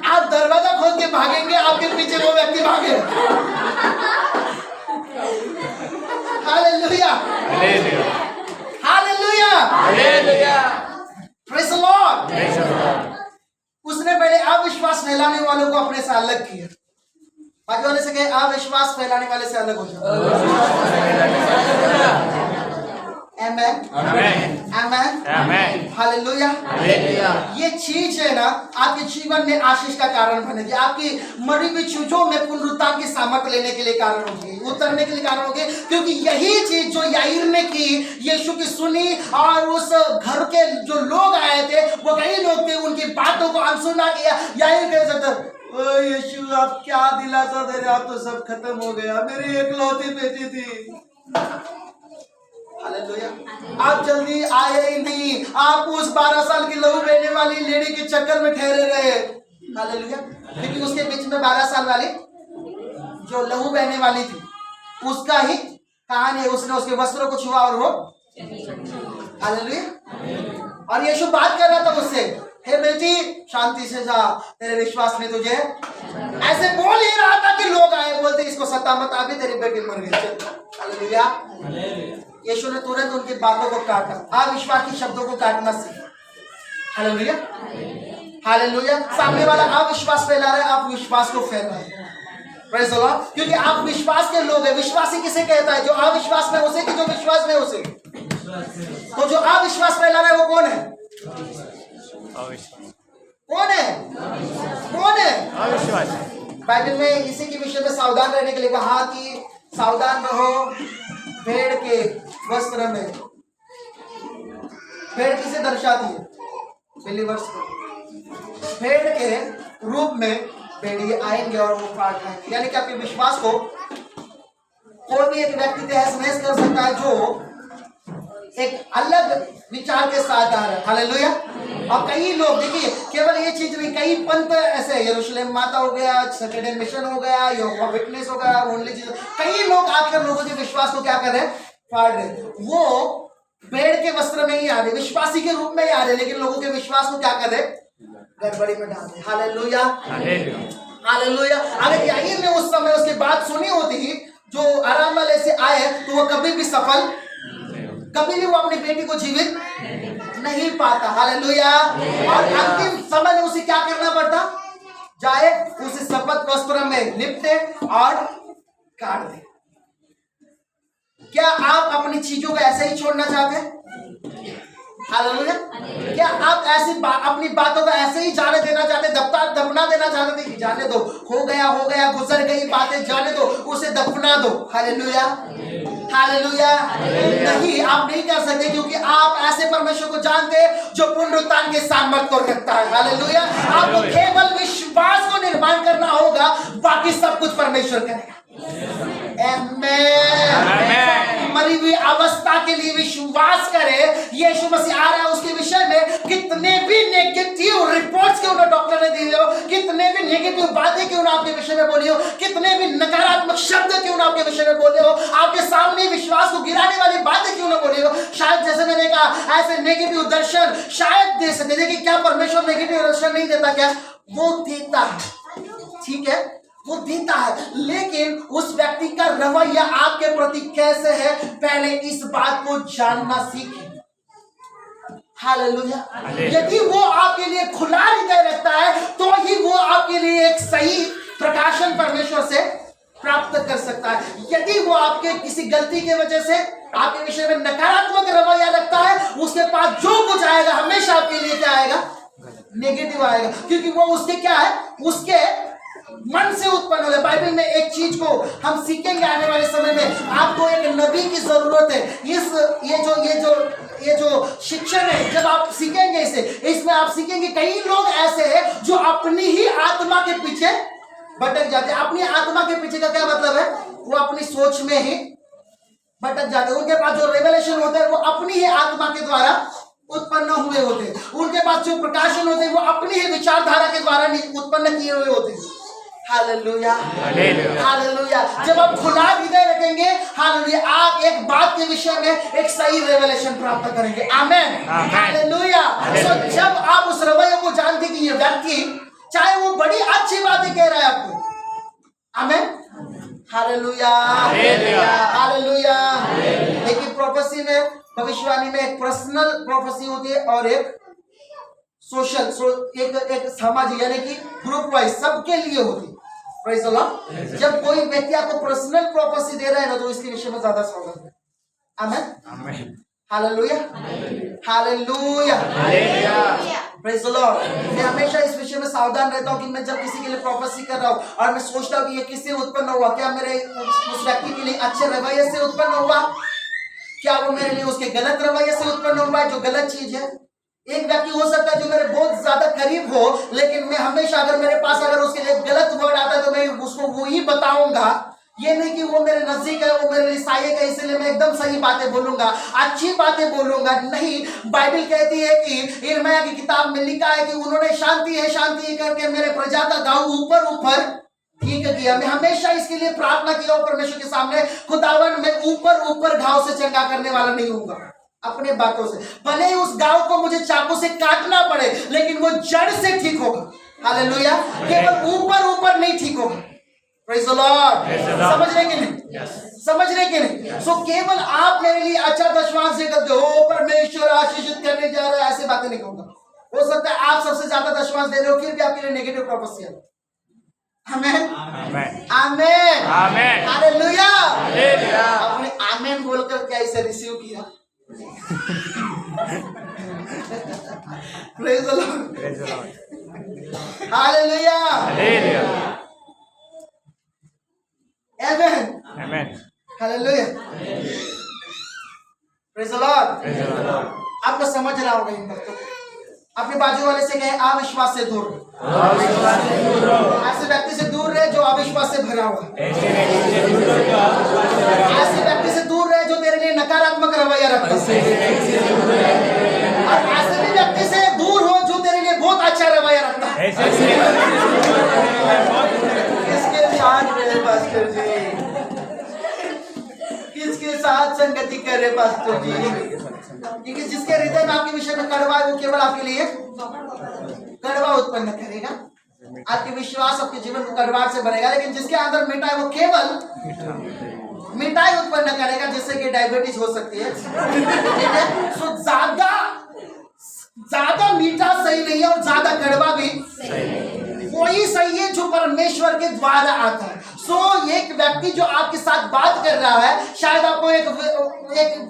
आप दरवाजा खोल के भागेंगे, आपके पीछे वो व्यक्ति भागे। Hallelujah hallelujah praise the Lord. उसने पहले अविश्वास फैलाने वालों को अपने से अलग किया। बाकी वाले से कहे अविश्वास फैलाने वाले से अलग हो जाओ। आमेन आमेन आमेन हालेलुया। ये चीज है ना आपके जीवन में आशीष का कारण बनेगी, आपकी मरी हुई चीजों में पुनरुत्थान की सामर्थ्य लेने के लिए कारण होगी, उतरने के लिए कारण होगी। क्योंकि यही चीज जो याईर ने की, यीशु की सुनी, और उस घर के जो लोग आए थे, वो कई लोग थे, उनकी बातों को अनसुना किया। याईर कह सकता, ओ यीशु आप क्या दिलासा दे रहे, आप तो सब खत्म हो गया, मेरी इकलौती बेटी थी। हालेलुया। आप जल्दी आए ही नहीं, आप उस 12 साल की लहू बहने वाली लेडी के चक्कर में ठहरे रहे। हालेलुया। क्योंकि उसके बीच में 12 साल वाली जो लहू बहने वाली थी, उसका ही कहानी, उसने उसके वस्त्रों को छुआ और वो। हालेलुया। और यीशु बात कर रहा था उससे, हे बेटी शांति से जा, तेरे विश्वास ने तुझे, ऐसे बोल ही रहा था कि लोग आए, बोलते इसको सता मत, अभी तेरी बेटी मर गई। हालेलुया। यीशु ने तुरंत उनकी बातों को काटा, अविश्वास के शब्दों को काटना सीखा। Hallelujah hallelujah. सामने वाला अविश्वास फैला रहा है, आप विश्वास को फैलाएं। Praise the Lord. क्योंकि आप विश्वास के लोग हैं। विश्वासी किसे कहता है? जो अविश्वास में उसे, कि जो विश्वास में उसे। तो जो अविश्वास फैला रहा है वो कौन है? कौन है? कौन है? अविश्वास। बाइबल में इसी के विषय में सावधान रहने के लिए कहा कि सावधान रहो भेड़ के वस्त्र में। भेड़ किसे दर्शाती है? बिलीवर्स को। भेड़ के रूप में भेड़िए आएंगे और वो काट खाएंगे। यानी कि आपके विश्वास को कोई भी एक व्यक्ति तहस नहस कर सकता है जो एक अलग विचार के साथ आ रहा है। हालेलुया। और कई लोग देखिए, केवल ये चीज नहीं, कई पंथ ऐसे, यरूशलेम माता हो गया, सेकेंड मिशन हो गया, यहोवा विटनेस हो गया, ओनली चीज, कई लोग आकर लोगों के विश्वास को क्या कर रहे हैं? फाड़ रहे। वो भेड़ के वस्त्र में ही आ रहे, विश्वासी के रूप में ही आ रहे, लेकिन लोगों के विश्वास को क्या कर रहे? गड़बड़ी में डाल रहे। Hallelujah hallelujah. अगर याईर ने उस समय उसकी बात सुनी होती, जो आराम वाले से आए, तो वो कभी भी सफल, कभी भी वो अपनी बेटी को जीवित नहीं पाता। हालेलुया। और अंतिम समय में उसे क्या करना पड़ता? जाए उसे शपथ वस्त्र में लिपटे और काट दे। क्या आप अपनी चीजों को ऐसे ही छोड़ना चाहते हैं? हालेलुया। क्या आप ऐसी अपनी बातों को ऐसे ही जाने देना चाहते, दफना देना चाहते कि जाने दो, हो गया, गुजर गई बातें, जाने दो, उसे दफना दो। Hallelujah hallelujah. नहीं, आप नहीं कर सकते, क्योंकि आप ऐसे परमेश्वर को जानते हैं जो पुनरुत्थान के सामर्थ्य को रखता है। हालेलुया। आपको केवल विश्वास को निर्माण करना होगा, बाकी सब कुछ परमेश्वर करेगा। आमेन। मरी हुई अवस्था के लिए विश्वास करें। यीशु मसीह आ रहा है, उसके विषय में कितने भी नेगेटिव रिपोर्ट्स क्यों ना डॉक्टर ने दी हो, कितने भी नेगेटिव बातें क्यों ना आपके विषय में बोली हो, कितने भी नकारात्मक शब्द क्यों ना आपके विषय में बोले हो, आपके सामने विश्वास को गिराने वाली बातें क्यों ना बोली हो, शायद जैसे मैंने कहा ऐसे नेगेटिव दर्शन शायद दे सकते। देखिए, क्या परमेश्वर नेगेटिव दर्शन नहीं देता? क्या वो देता है, ठीक है, वो देता है, लेकिन उस व्यक्ति का रवैया आपके प्रति कैसे है, पहले इस बात को जानना सीखें। हालेलुया। यदि वो आपके लिए खुला हृदय रखता है, तो ही वो आपके लिए एक सही प्रकाशन परमेश्वर से प्राप्त कर सकता है। यदि वो आपके किसी गलती की वजह से आपके विषय में नकारात्मक रवैया रखता है, उसके पास जो कुछ आएगा हमेशा आपके लिए क्या आएगा? नेगेटिव आएगा, क्योंकि वो उसके क्या है, उसके मन से उत्पन्न होगा। बाइबल में एक चीज को हम सीखेंगे आने वाले समय में, आपको एक नबी की जरूरत है। ये जो शिक्षण है, जब आप सीखेंगे इसमें आप सीखेंगे कई लोग ऐसे हैं जो अपनी ही आत्मा के पीछे भटक जाते हैं। अपनी आत्मा के पीछे का क्या मतलब है, वो अपनी सोच में ही भटक जाते हैं। उनके पास जो रेवलेशन होता है वो अपनी ही आत्मा के द्वारा उत्पन्न हुए होते हैं। उनके पास जो प्रकाशन होते हैं वो अपनी ही विचारधारा के द्वारा उत्पन्न किए हुए होते हैं। Hallelujah, hallelujah. जब आप खुला हृदय रखेंगे, हालेलुया, आप एक बात के विषय में एक सही रेवलेशन प्राप्त करेंगे। आमेन, हालेलुया। तो जब आप उस रवैये को जानते कि ये व्यक्ति चाहे वो बड़ी अच्छी बातें कह रहा है आपको, आमेन, हालेलुया, हालेलुया। लेकिन प्रोफेसी में, भविष्यवाणी में एक पर्सनल प्रोफेसी होती है और एक सोशल, एक समाज यानी कि ग्रुप वाइज सबके लिए होती है। Praise the Lord. जब कोई व्यक्ति आपको पर्सनल प्रोफेसी दे रहा है ना, तो इसके विषय में ज्यादा सावधान है। Amen, hallelujah, hallelujah, praise the Lord. मैं हमेशा इस विषय में सावधान रहता हूँ कि मैं जब किसी के लिए प्रोफेसी कर रहा हूँ और मैं सोचता हूँ कि ये किससे उत्पन्न हुआ, क्या मेरे उस व्यक्ति के लिए अच्छे रवैये से उत्पन्न हुआ, क्या वो मेरे लिए उसके गलत रवैये से उत्पन्न हुआ है जो गलत चीज है। एक व्यक्ति हो सकता है जो मेरे बहुत ज्यादा करीब हो, लेकिन मैं हमेशा अगर मेरे पास अगर उसके लिए गलत वर्ड आता है तो मैं उसको वो ही बताऊंगा। ये नहीं कि वो मेरे नजदीक है, वो मेरे लिए सहायक है, इसलिए मैं एकदम सही बातें बोलूंगा, अच्छी बातें बोलूंगा। नहीं, बाइबल कहती है कि यिर्मयाह की किताब में लिखा है कि उन्होंने शांति है शांति करके मेरे प्रजा का गाँव ऊपर ऊपर ठीक किया। मैं हमेशा इसके लिए प्रार्थना किया परमेश्वर के सामने, खुदावन मैं ऊपर ऊपर घाव से चंगा करने वाला नहीं हूँ अपने बातों से। भले ही उस गाँव को मुझे चाकू से काटना पड़े, लेकिन वो जड़ से ठीक होगा। हालेलुया। केवल ऊपर ऊपर नहीं ठीक होगा। Praise the Lord. समझ रहे कि नहीं? समझ रहे कि नहीं? सो केवल आप मेरे लिए अच्छा दशवांश देकर हो परमेश्वर आशीषित करने जा रहा है, ऐसे बातें नहीं कहूंगा। हो सकता है आप सबसे ज्यादा दशवांश दे रहे हो, फिर भी आपके लिए नेगेटिव प्रोफेसी है। आमेन, आमेन, आमेन, हालेलुया। आपने आमेन बोलकर क्या इसे रिसीव किया? Praise the Lord, hallelujah, amen, amen, hallelujah, praise the Lord. आपको समझ रहा होगा इन बातों को। अपने बाजू वाले से कहे अविश्वास से दूर, ऐसे व्यक्ति से दूर रहे जो अविश्वास से भरा हुआ, ऐसे व्यक्ति से दूर रहे जो तेरे लिए नकारात्मक रवैया रखता है, और ऐसे भी व्यक्ति से दूर हो जो तेरे लिए बहुत अच्छा रवैया रखता है। किसके साथ रहे पास्टर जी, किसके साथ संगति करे पास्टर जी? क्योंकि जिसके हृदय में आपके विषय में कड़वा है वो केवल आपके लिए कड़वा उत्पन्न करेगा। आपके विश्वास आपके जीवन को कड़वाहट से भरेगा, लेकिन जिसके अंदर मीठा है वो केवल मिठाई उत्पन्न करेगा, जिससे कि डायबिटीज हो सकती है। ठीक है, सो ज्यादा मीठा सही नहीं है और ज्यादा कड़वा भी वही सही है जो परमेश्वर के द्वारा आता है। सो एक व्यक्ति जो आपके साथ बात कर रहा है, शायद आपको एक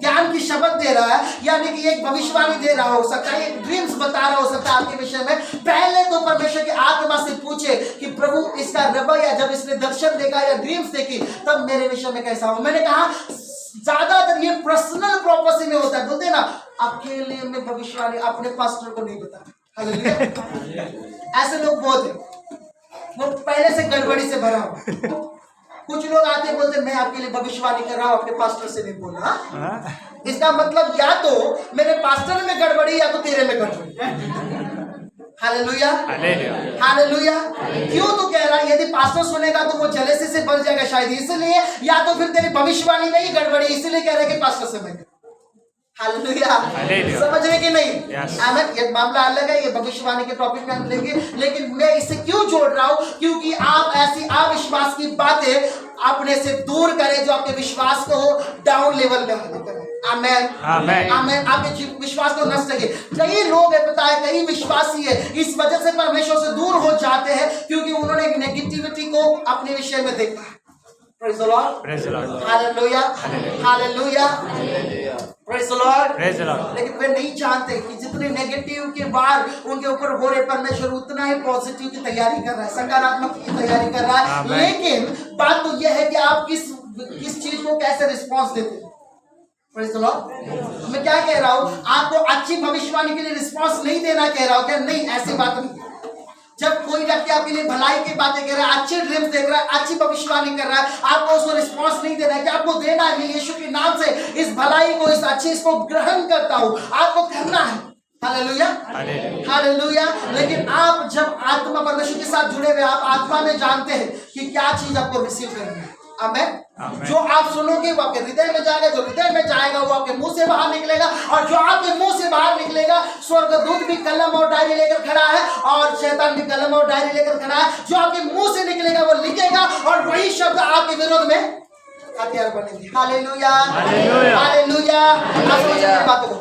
ज्ञान की शब्द दे रहा है, यानी कि एक भविष्यवाणी दे रहा हो सकता है, एक ड्रीम्स बता रहा हो सकता है आपके विषय में। पहले तो परमेश्वर की आत्मा से पूछे कि प्रभु इसका रवैया, जब इसने दर्शन देखा या ड्रीम्स देखी तब मेरे विषय में कैसा हो। मैंने कहा ज्यादातर ये पर्सनल प्रोफेसी में होता है। बोलते ना अकेले में भविष्यवाणी अपने पास्टर को नहीं बता। ऐसे लोग बहुत है, वो पहले से गड़बड़ी से भरा हुआ। कुछ लोग आते बोलते मैं आपके लिए भविष्यवाणी कर रहा हूँ, अपने पास्टर से नहीं बोल रहा। इसका मतलब या तो मेरे पास्टर में गड़बड़ी या तो तेरे में गड़बड़ी। Hallelujah, hallelujah. क्यों तो कह रहा है, यदि पास्टर सुनेगा तो वो जलेसी से भर जाएगा शायद इसलिए, या तो फिर तेरी भविष्यवाणी में ही गड़बड़ी इसलिए कह रहे कि पास्टर से मैं। हालेलुया, समझ रहे कि नहीं? आमेन। ये मामला अलग है, ये भविष्यवाणी के टॉपिक में हम लेंगे, लेकिन मैं इसे क्यों जोड़ रहा हूं? क्योंकि आप ऐसी अविश्वास की बातें अपने से दूर करें जो आपके विश्वास को डाउन लेवल में करें। आमेन, आमेन, आमेन। आपके विश्वास को नष्ट करें। कई लोग है, पता है, कई विश्वासी है इस वजह से परमेश्वर से दूर हो जाते हैं क्योंकि उन्होंने एक नेगेटिविटी को अपने विषय में देखा है। Praise the Lord. Praise the Lord. Hallelujah. Hallelujah. Praise the Lord. Praise the Lord. लेकिन वे नहीं जानते कि जितने नेगेटिव के बार उनके ऊपर हो रहे, परमेश्वर उतना ही पॉजिटिव की तैयारी कर रहा है, सकारात्मक की तैयारी कर रहा है। लेकिन बात तो यह है कि आप किस चीज को कैसे रिस्पॉन्स देते हैं। Praise the Lord। मैं क्या कह रहा हूं, आपको अच्छी भविष्यवाणी के लिए रिस्पॉन्स नहीं देना कह रहा हूं क्या? नहीं, ऐसी बात नहीं। जब कोई व्यक्ति आपके लिए भलाई की बातें कर रहा है, अच्छे ड्रीम्स देख रहा है, अच्छी भविष्यवाणी कर रहा है, आपको उसको रिस्पॉन्स नहीं देना है कि आपको देना है। यीशु के नाम से इस भलाई को, इस अच्छे इसको ग्रहण करता हूं, आपको करना है। Hallelujah, hallelujah. लेकिन आप जब आत्मा परमेश्वर के साथ जुड़े हुए, आप आत्मा में जानते हैं कि क्या चीज आपको रिसीव करनी है। आमेन। जो आप सुनोगे वो आपके हृदय में जाएगा, जो हृदय में जाएगा वो आपके मुंह से बाहर निकलेगा, और जो आपके मुंह से बाहर निकलेगा, स्वर्गदूत भी कलम और डायरी लेकर खड़ा है और शैतान भी कलम और डायरी लेकर खड़ा है। जो आपके मुंह से निकलेगा वो लिखेगा, और वही शब्द आपके विरोध में हथियार बनेंगे। Hallelujah, hallelujah. आप समझ रहे हैं बातों को?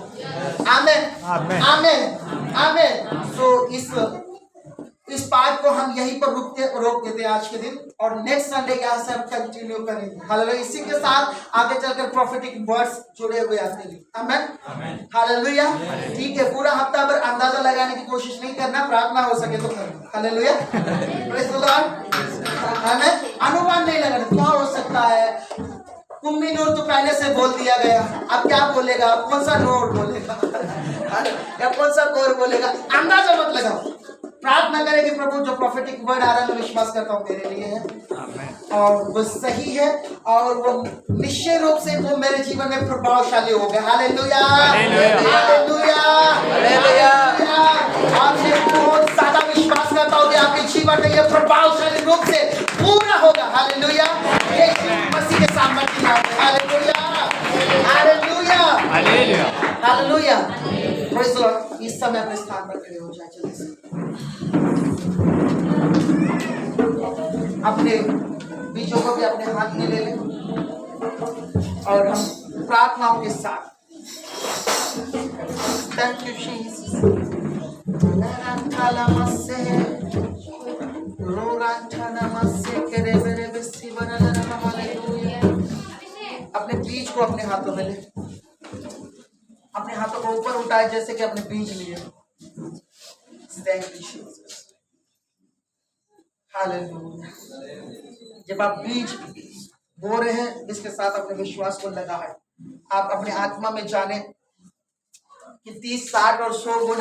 आमेन, आमेन, आमेन। तो इस पार्ट को हम यहीं पर रोक देते हैं आज के दिन, और नेक्स्ट संडे यहाँ से हम कंटिन्यू करेंगे। हालेलुया। इसी के साथ आगे चलकर प्रोफेटिक वर्ड्स जुड़े हुए आपके लिए। आमेन, हालेलुया। ठीक है, पूरा हफ्ता भर अंदाजा लगाने की कोशिश नहीं करना, प्रार्थना हो सके तो करना। Hallelujah, praise the Lord. Amen. अनुमान नहीं लगाना, क्या हो सकता है, कुम्मी नूर तो पहले से बोल दिया गया, अब क्या बोलेगा, कौन सा नूर बोलेगा या कौन सा कोर बोलेगा, अंदाजा मत लगाओ। प्रार्थना करें कि प्रभु जो प्रोफेटिक वर्ड आ रहा है मैं विश्वास करता हूँ मेरे लिए है और वो सही है, और वो निश्चय रूप से वो मेरे जीवन में प्रभावशाली हो गया। Hallelujah, hallelujah, hallelujah. आपसे बहुत ज्यादा विश्वास करता हूँ कि आपके जीवन में ये प्रभावशाली रूप से पूरा होगा। हालेलुया, यीशु मसीह के सामर्थ्य नाम में। Hallelujah, hallelujah, hallelujah, hallelujah. Praise the Lord. इस समय अपने स्थान पर खड़े हो जाए, जल्दी से अपने बीजों को भी अपने हाथ में ले लें, और हम प्रार्थनाओं के साथ थैंक यू जीसस। अपने बीज को अपने हाथों में ले, अपने हाथों को ऊपर उठाए जैसे कि अपने बीज लिए। Thank you Jesus, hallelujah. जब आप बीज बो रहे हैं, इसके साथ अपने विश्वास को लगा है। आप अपने आत्मा में जाने कि 30, 60 और 100 गुना